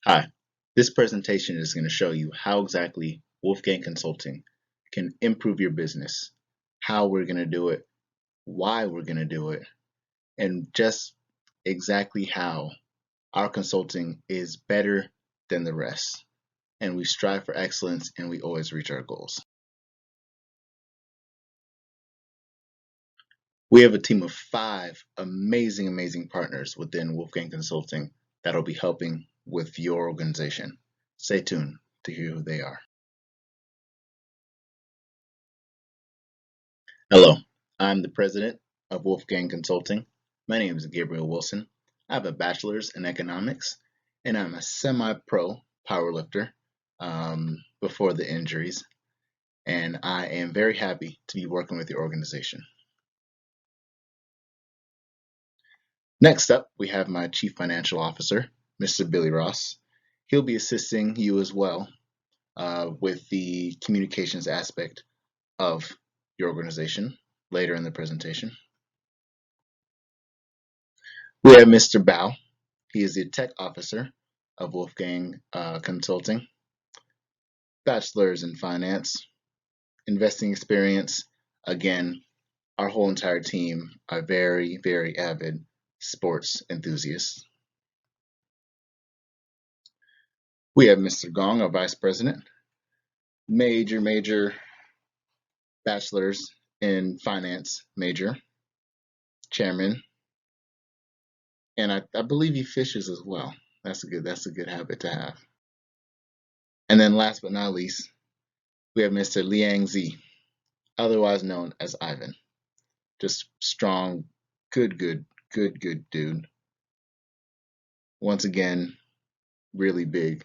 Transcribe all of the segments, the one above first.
Hi, this presentation is going to show you how exactly Wolfgang Consulting can improve your business, how we're going to do it, why we're going to do it, and just exactly how our consulting is better than the rest. And we strive for excellence and we always reach our goals. We have a team of 5 amazing partners within Wolfgang Consulting that'll be helping with your organization. Stay tuned to hear who they are. Hello, I'm the president of Wolfgang Consulting. My name is Gabriel Wilson. I have a bachelor's in economics, and I'm a semi-pro powerlifter before the injuries, and I am very happy to be working with your organization. Next up, we have my Chief Financial Officer, Mr. Billy Ross. He'll be assisting you as well with the communications aspect of your organization later in the presentation. We have Mr. Bao. He is the tech officer of Wolfgang Consulting, bachelor's in finance, investing experience. Again, our whole entire team are very avid sports enthusiasts. We have Mr. Gong, our vice president, major bachelor's in finance major, chairman, and I believe he fishes as well. That's a good habit to have. And then last but not least, we have Mr. Liang Zi, otherwise known as Ivan. Just strong, good dude. Once again, really big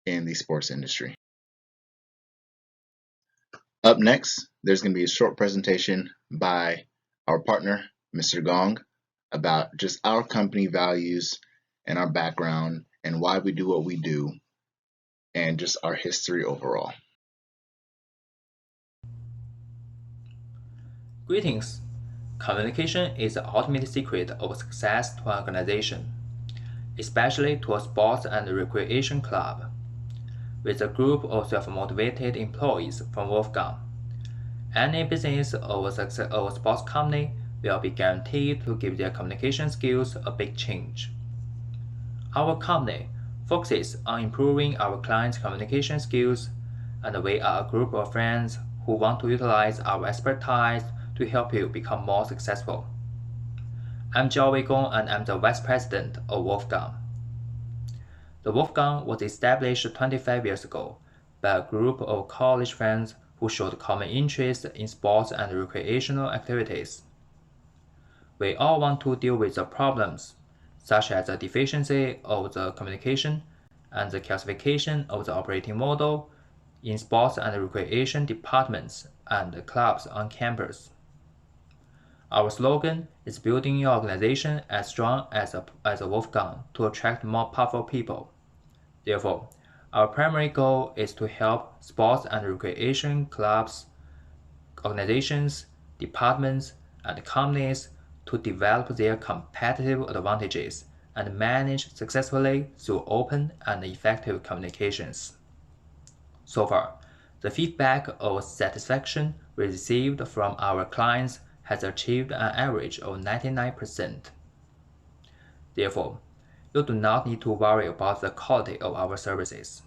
in the sports industry. Up next, there's going to be a short presentation by our partner, Mr. Gong, about just our company values and our background and why we do what we do and just our history overall. Greetings. Communication is the ultimate secret of success to an organization, especially to a sports and recreation club. With a group of self-motivated employees from Wolfgang, any business or sports company will be guaranteed to give their communication skills a big change. Our company focuses on improving our clients' communication skills, and we are a group of friends who want to utilize our expertise to help you become more successful. I'm Jiao Weigong and I'm the Vice President of Wolfgang. The Wolfgang was established 25 years ago by a group of college friends who showed common interest in sports and recreational activities. We all want to deal with the problems, such as the deficiency of the communication and the calcification of the operating model in sports and recreation departments and clubs on campus. Our slogan is building your organization as strong as a Wolfgang to attract more powerful people. Therefore, our primary goal is to help sports and recreation clubs, organizations, departments, and companies to develop their competitive advantages and manage successfully through open and effective communications. So far, the feedback of satisfaction we received from our clients has achieved an average of 99%. Therefore, you do not need to worry about the quality of our services.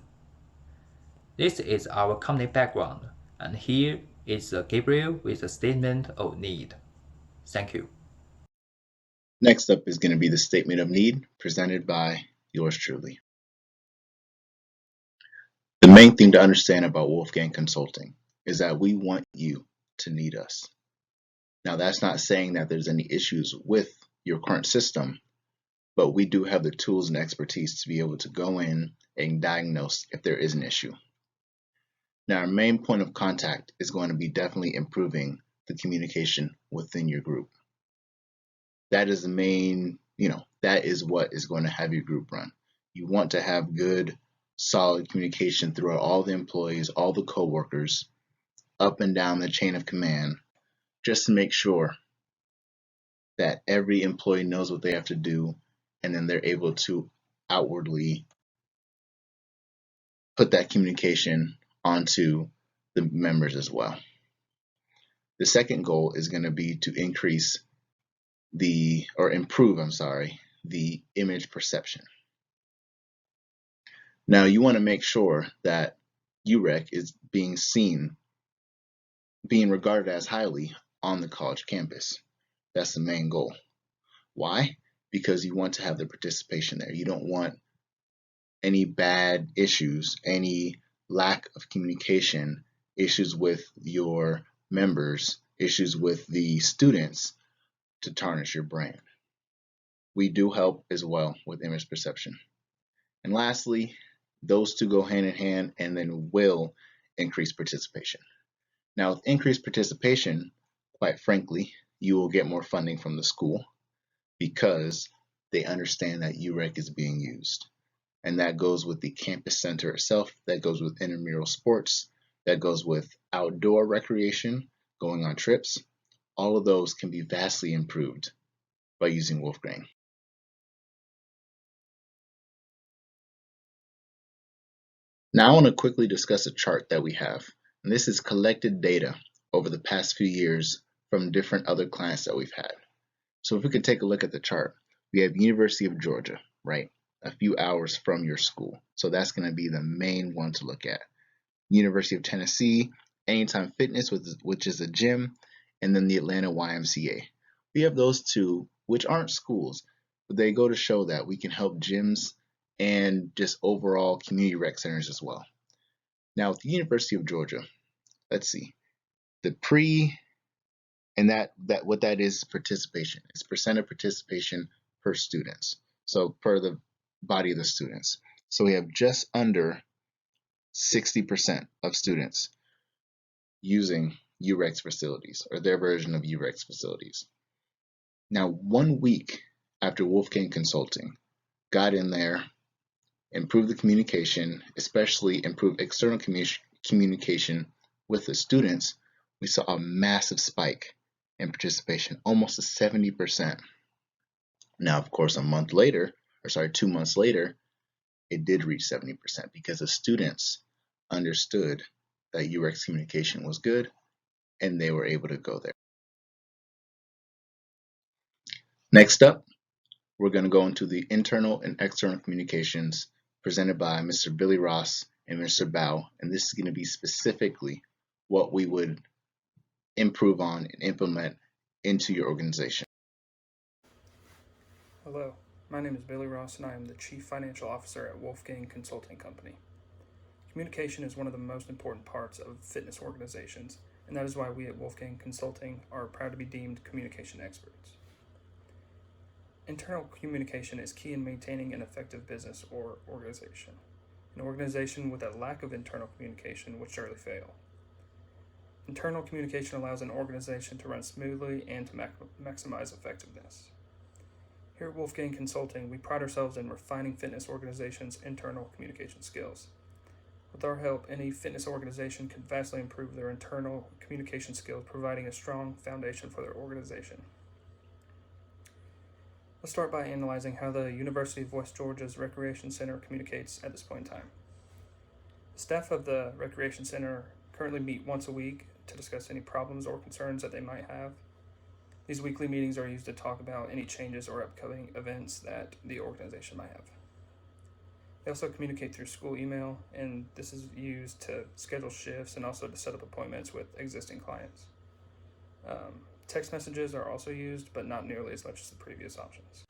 This is our company background, and here is Gabriel with a statement of need. Thank you. Next up is going to be the statement of need presented by yours truly. The main thing to understand about Wolfgang Consulting is that we want you to need us. Now, that's not saying that there's any issues with your current system, but we do have the tools and expertise to be able to go in and diagnose if there is an issue. Now, our main point of contact is going to be definitely improving the communication within your group. That is the main, that is what is going to have your group run. You want to have good, solid communication throughout all the employees, all the coworkers, up and down the chain of command, just to make sure that every employee knows what they have to do, and then they're able to outwardly put that communication onto the members as well. The second goal is going to be to improve, the image perception. Now you want to make sure that UREC is being regarded as highly on the college campus. That's the main goal. Why? Because you want to have the participation there. You don't want any bad issues, any lack of communication, issues with your members, issues with the students to tarnish your brand. We do help as well with image perception. And lastly, those two go hand in hand and then will increase participation. Now, with increased participation, quite frankly, you will get more funding from the school because they understand that UREC is being used. And that goes with the campus center itself, that goes with intramural sports, that goes with outdoor recreation, going on trips. All of those can be vastly improved by using Wolfgang. Now I want to quickly discuss a chart that we have. And this is collected data over the past few years from different other clients that we've had. So if we could take a look at the chart, we have University of Georgia, right? A few hours from your school. So that's going to be the main one to look at. University of Tennessee, Anytime Fitness, which is a gym, and then the Atlanta YMCA. We have those two, which aren't schools, but they go to show that we can help gyms and just overall community rec centers as well. Now with the University of Georgia, let's see. And what that is participation. It's percent of participation per students. So per the body of the students. So we have just under 60% of students using UREC's facilities or their version of UREC's facilities. Now 1 week after Wolfgang Consulting got in there, improved the communication, especially improved external communication with the students, we saw a massive spike in participation, almost to 70%. Now, of course, 2 months later, it did reach 70% because the students understood that UREC's communication was good and they were able to go there. Next up, we're going to go into the internal and external communications presented by Mr. Billy Ross and Mr. Bao, and this is going to be specifically what we would improve on and implement into your organization. Hello, my name is Billy Ross and I am the Chief Financial Officer at Wolfgang Consulting Company. Communication is one of the most important parts of fitness organizations, and that is why we at Wolfgang Consulting are proud to be deemed communication experts. Internal communication is key in maintaining an effective business or organization. An organization with a lack of internal communication would surely fail. Internal communication allows an organization to run smoothly and to maximize effectiveness. Here at Wolfgang Consulting, we pride ourselves in refining fitness organizations' internal communication skills. With our help, any fitness organization can vastly improve their internal communication skills, providing a strong foundation for their organization. Let's start by analyzing how the University of West Georgia's Recreation Center communicates at this point in time. The staff of the Recreation Center currently meet once a week to discuss any problems or concerns that they might have. These weekly meetings are used to talk about any changes or upcoming events that the organization might have. They also communicate through school email, and this is used to schedule shifts and also to set up appointments with existing clients. Text messages are also used, but not nearly as much as the previous options.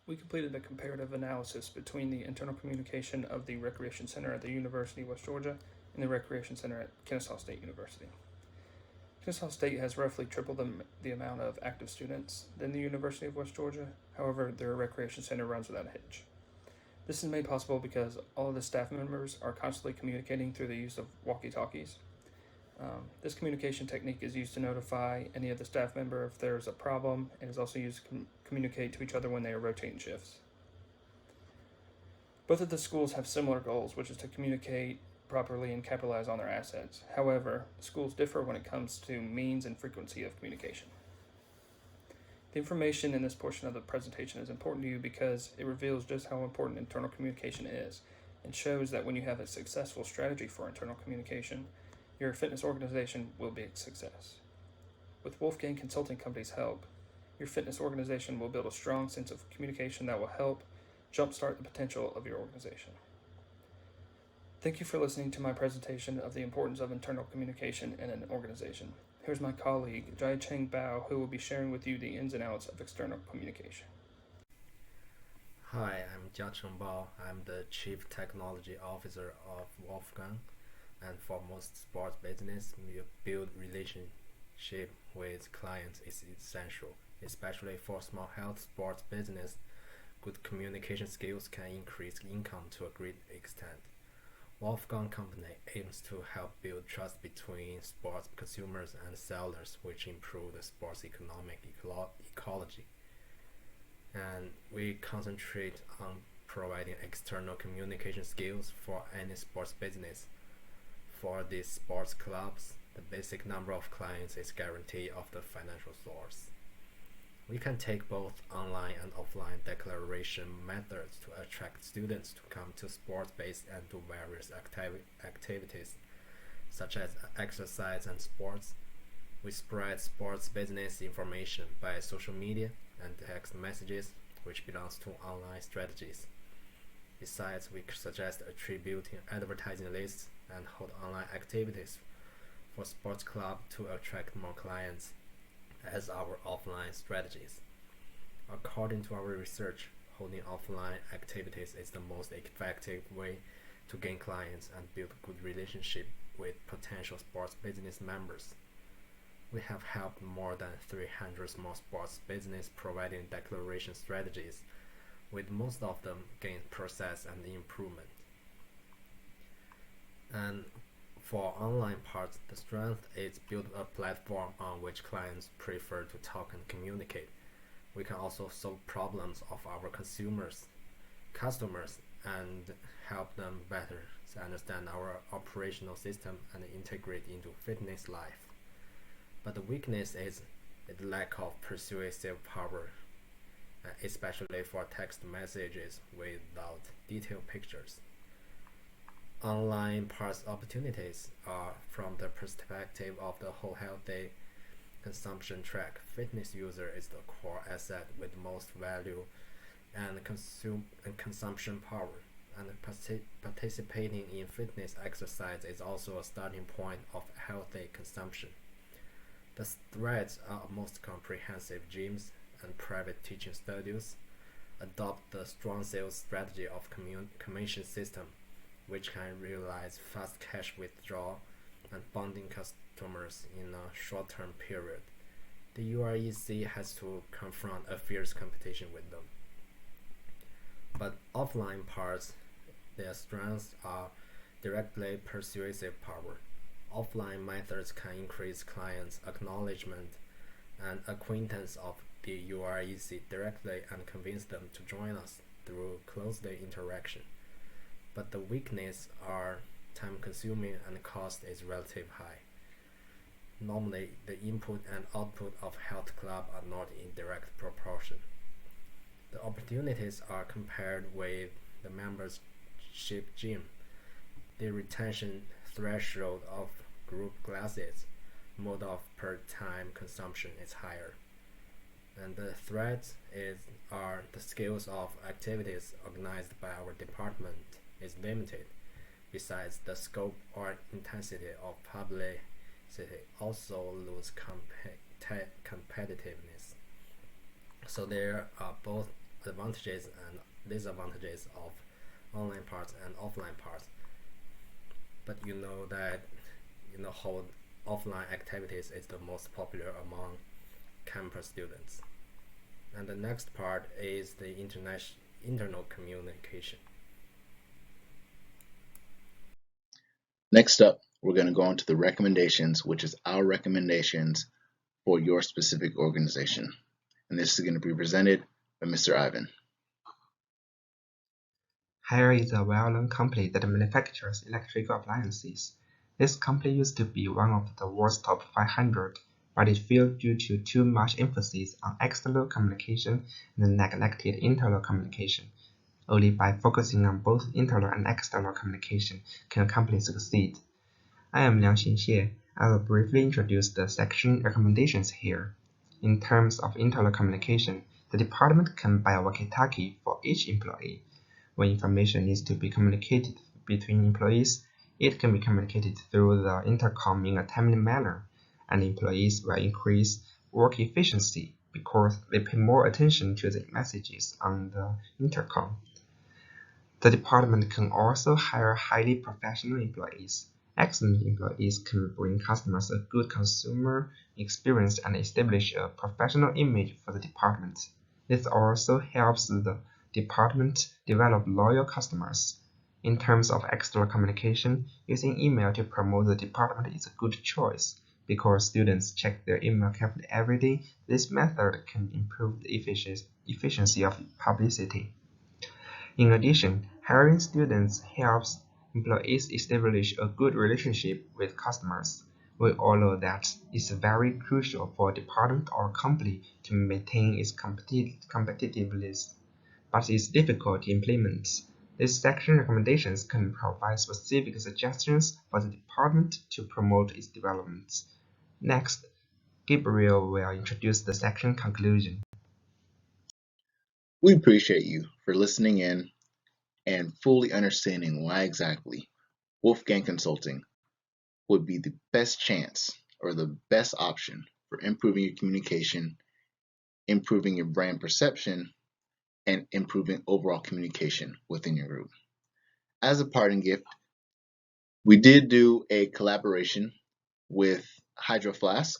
We completed a comparative analysis between the internal communication of the Recreation Center at the University of West Georgia and the Recreation Center at Kennesaw State University. Kennesaw State has roughly triple the amount of active students than the University of West Georgia. However, their recreation center runs without a hitch. This is made possible because all of the staff members are constantly communicating through the use of walkie-talkies. This communication technique is used to notify any of the staff member if there's a problem, and is also used to communicate to each other when they are rotating shifts. Both of the schools have similar goals, which is to communicate properly and capitalize on their assets. However, schools differ when it comes to means and frequency of communication. The information in this portion of the presentation is important to you because it reveals just how important internal communication is, and shows that when you have a successful strategy for internal communication, your fitness organization will be a success. With Wolfgang Consulting Company's help, your fitness organization will build a strong sense of communication that will help jumpstart the potential of your organization. Thank you for listening to my presentation of the importance of internal communication in an organization. Here's my colleague, Jai Cheng Bao, who will be sharing with you the ins and outs of external communication. Hi, I'm Jia Cheng Bao. I'm the Chief Technology Officer of Wolfgang. And for most sports business, build relationship with clients is essential, especially for small health sports business. Good communication skills can increase income to a great extent. Wolfgang Company aims to help build trust between sports consumers and sellers, which improve the sports economic ecology. And we concentrate on providing external communication skills for any sports business. For these sports clubs, the basic number of clients is guaranteed of the financial source. We can take both online and offline declaration methods to attract students to come to sports-based and do various activities, such as exercise and sports. We spread sports business information by social media and text messages, which belongs to online strategies. Besides, we suggest attributing advertising lists and hold online activities for sports club to attract more clients as our offline strategies. According to our research, holding offline activities is the most effective way to gain clients and build good relationship with potential sports business members. We have helped more than 300 small sports business providing declaration strategies, with most of them gain process and improvement. And for online parts, the strength is build a platform on which clients prefer to talk and communicate. We can also solve problems of our customers, and help them better understand our operational system and integrate into fitness life. But the weakness is the lack of persuasive power, especially for text messages without detailed pictures. Online parts opportunities are from the perspective of the whole healthy consumption track. Fitness user is the core asset with most value and consumption power, and participating in fitness exercise is also a starting point of healthy consumption. The threats are most comprehensive gyms and private teaching studios adopt the strong sales strategy of commission system, which can realize fast cash withdrawal and bonding customers in a short-term period. The UREC has to confront a fierce competition with them. But offline parts, their strengths are directly persuasive power. Offline methods can increase clients' acknowledgement and acquaintance of the UREC directly and convince them to join us through closely interaction. But the weakness are time consuming and cost is relatively high. Normally, the input and output of health club are not in direct proportion. The opportunities are compared with the membership gym. The retention threshold of group classes, mode of per time consumption is higher. And the threats are the scales of activities organized by our department is limited. Besides, the scope or intensity of publicity also lose competitiveness. So there are both advantages and disadvantages of online parts and offline parts. But you know that how offline activities is the most popular among campus students. And the next part is the internal communication. Next up, we're going to go on to the recommendations, which is our recommendations for your specific organization. And this is going to be presented by Mr. Ivan. Haier is a well-known company that manufactures electrical appliances. This company used to be one of the world's top 500, but it failed due to too much emphasis on external communication and neglected internal communication. Only by focusing on both internal and external communication can a company succeed. I am Liang Xinxie. I will briefly introduce the section recommendations here. In terms of internal communication, the department can buy a walkie-talkie for each employee. When information needs to be communicated between employees, it can be communicated through the intercom in a timely manner, and employees will increase work efficiency because they pay more attention to the messages on the intercom. The department can also hire highly professional employees. Excellent employees can bring customers a good consumer experience and establish a professional image for the department. This also helps the department develop loyal customers. In terms of external communication, using email to promote the department is a good choice. Because students check their email carefully every day, this method can improve the efficiency of publicity. In addition, hiring students helps employees establish a good relationship with customers. We all know that it's very crucial for a department or company to maintain its competitiveness, but it's difficult to implement. This section recommendations can provide specific suggestions for the department to promote its development. Next, Gabriel will introduce the section conclusion. We appreciate you for listening in and fully understanding why exactly Wolfgang Consulting would be the best chance or the best option for improving your communication, improving your brand perception, and improving overall communication within your group. As a parting gift, we did do a collaboration with Hydro Flask.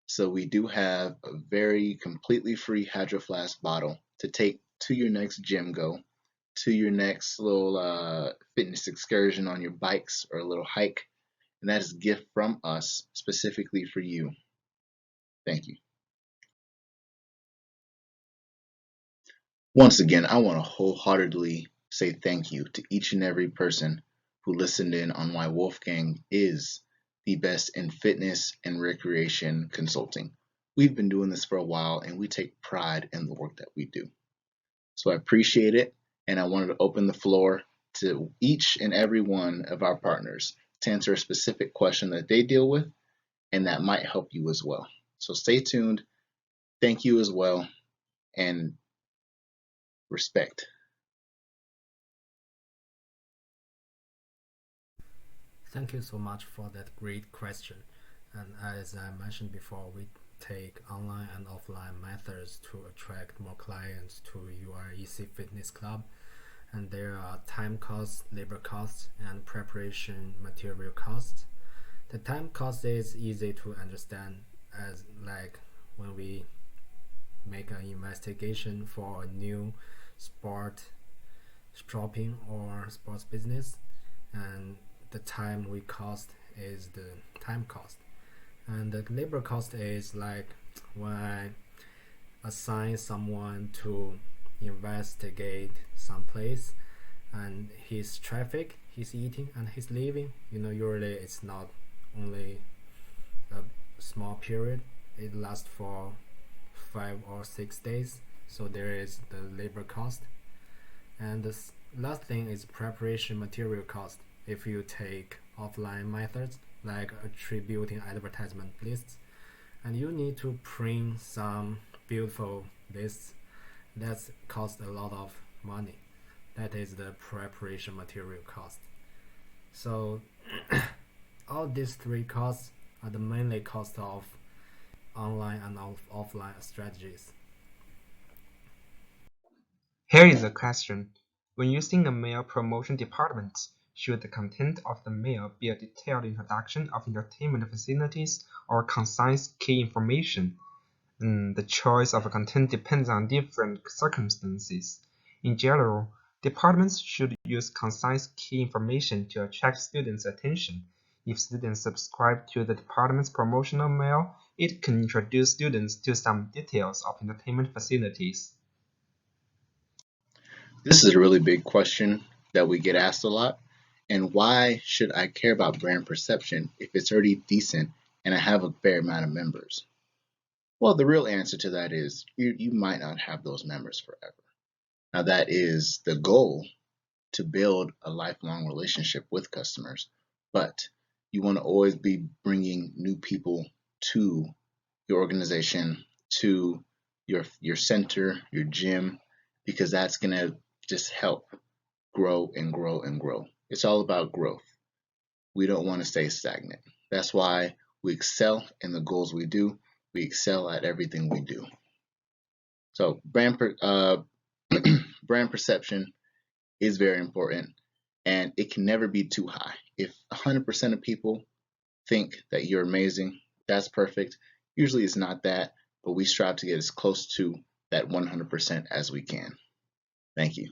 So we do have a very completely free Hydro Flask bottle to take to your next gym go, to your next little fitness excursion on your bikes or a little hike. And that is a gift from us specifically for you. Thank you. Once again, I want to wholeheartedly say thank you to each and every person who listened in on why Wolfgang is the best in fitness and recreation consulting. We've been doing this for a while and we take pride in the work that we do. So I appreciate it, and I wanted to open the floor to each and every one of our partners to answer a specific question that they deal with and that might help you as well. So stay tuned. Thank you as well, and respect. Thank you so much for that great question. And as I mentioned before, we take online and offline methods to attract more clients to UREC Fitness Club. And there are time costs, labor costs, and preparation material costs. The time cost is easy to understand, as like when we make an investigation for a new sport shopping or sports business, and the time we cost is the time cost. And the labor cost is like when I assign someone to investigate some place and his traffic, his eating and his living, usually it's not only a small period, it lasts for 5 or 6 days, so there is the labor cost. And the last thing is preparation material cost. If you take offline methods like attributing advertisement lists, and you need to print some beautiful lists, that costs a lot of money. That is the preparation material cost. So all these three costs are the mainly cost of online and offline strategies. Here is a question. When using a mail promotion department, should the content of the mail be a detailed introduction of entertainment facilities or concise key information? The choice of content depends on different circumstances. In general, departments should use concise key information to attract students' attention. If students subscribe to the department's promotional mail, it can introduce students to some details of entertainment facilities. This is a really big question that we get asked a lot. And why should I care about brand perception if it's already decent and I have a fair amount of members? Well, the real answer to that is you might not have those members forever. Now, that is the goal, to build a lifelong relationship with customers, but you want to always be bringing new people to your organization, to your center, your gym, because that's going to just help grow and grow and grow. It's all about growth. We don't want to stay stagnant. That's why we excel in the goals we do. We excel at everything we do. So brand perception is very important, and it can never be too high. If 100% of people think that you're amazing, that's perfect. Usually it's not that, but we strive to get as close to that 100% as we can. Thank you.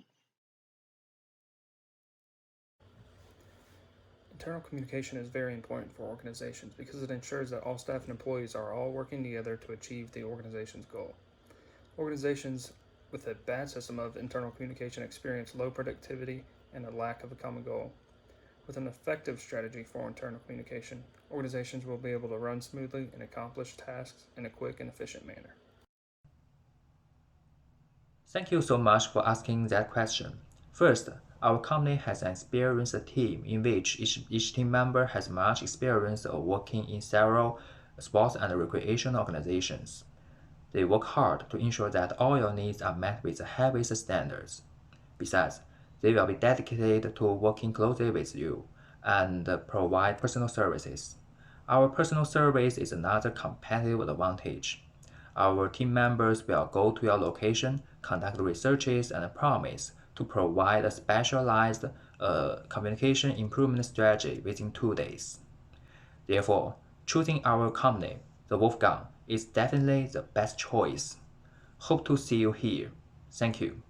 Internal communication is very important for organizations because it ensures that all staff and employees are all working together to achieve the organization's goal. Organizations with a bad system of internal communication experience low productivity and a lack of a common goal. With an effective strategy for internal communication, organizations will be able to run smoothly and accomplish tasks in a quick and efficient manner. Thank you so much for asking that question. First, our company has an experienced team in which each team member has much experience of working in several sports and recreation organizations. They work hard to ensure that all your needs are met with the highest standards. Besides, they will be dedicated to working closely with you and provide personal services. Our personal service is another competitive advantage. Our team members will go to your location, conduct researches, and promise to provide a specialized communication improvement strategy within 2 days. Therefore, choosing our company, the Wolfgang, is definitely the best choice. Hope to see you here. Thank you.